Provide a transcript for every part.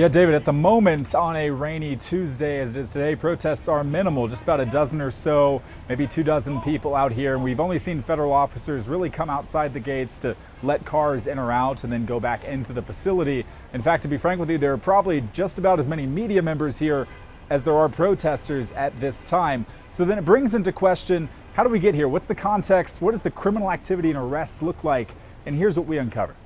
Yeah, David, at the moment on a rainy Tuesday as it is today, protests are minimal, just about a dozen or so, maybe 24 people out here. And we've only seen federal officers really come outside the gates to let cars in or out and then go back into the facility. In fact, to be frank with you, there are probably just about as many media members here as there are protesters at this time. So then it brings into question, how do we get here? What's the context? What does the criminal activity and arrests look like? And here's what we uncovered.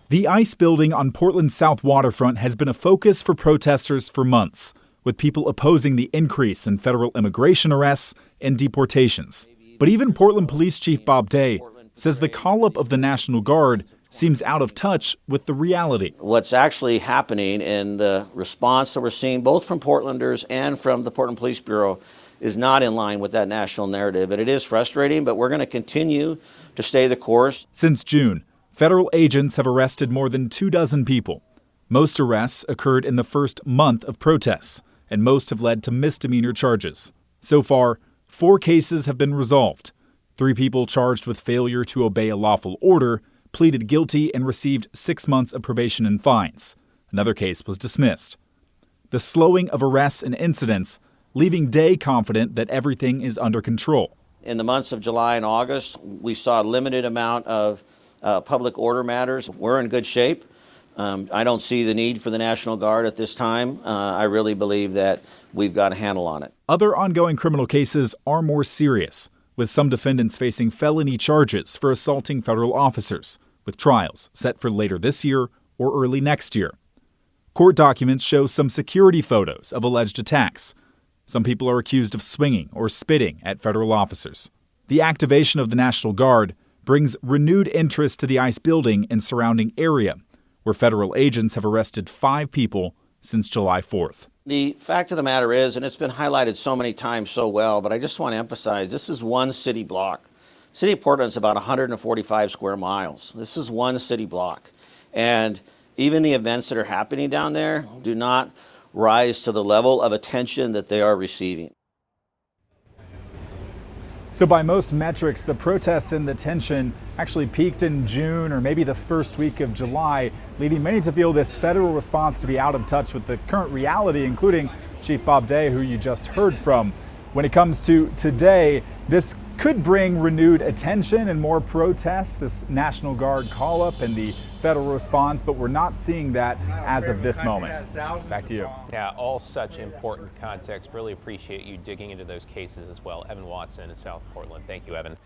The ICE building on Portland's South Waterfront has been a focus for protesters for months, with people opposing the increase in federal immigration arrests and deportations. But even Portland Police Chief Bob Day says the call-up of the National Guard seems out of touch with the reality. What's actually happening and the response that we're seeing both from Portlanders and from the Portland Police Bureau is not in line with that national narrative. And it is frustrating, but we're going to continue to stay the course. Since June, federal agents have arrested more than 24 people. Most arrests occurred in the first month of protests, and most have led to misdemeanor charges. So far, 4 cases have been resolved. 3 people charged with failure to obey a lawful order pleaded guilty and received 6 months of probation and fines. Another case was dismissed. The slowing of arrests and incidents, leaving Day confident that everything is under control. In the months of July and August, we saw a limited amount of public order matters. We're in good shape. I don't see the need for the National Guard at this time. I really believe that we've got a handle on it. Other ongoing criminal cases are more serious, with some defendants facing felony charges for assaulting federal officers, with trials set for later this year or early next year. Court documents show some security photos of alleged attacks. Some people are accused of swinging or spitting at federal officers. The activation of the National Guard brings renewed interest to the ICE building and surrounding area, where federal agents have arrested 5 people since July 4th. The fact of the matter is, and it's been highlighted so many times so well, but I just want to emphasize, this is one city block. City of Portland is about 145 square miles. This is one city block. And even the events that are happening down there do not rise to the level of attention that they are receiving. So by most metrics, the protests and the tension actually peaked in June or maybe the first week of July, leading many to feel this federal response to be out of touch with the current reality, including Chief Bob Day, who you just heard from. When it comes to today, this could bring renewed attention and more protests, this National Guard call-up and the federal response, but we're not seeing that as of this moment. Back to you. Yeah, all such important context. Really appreciate you digging into those cases as well. Evan Watson in South Portland. Thank you, Evan.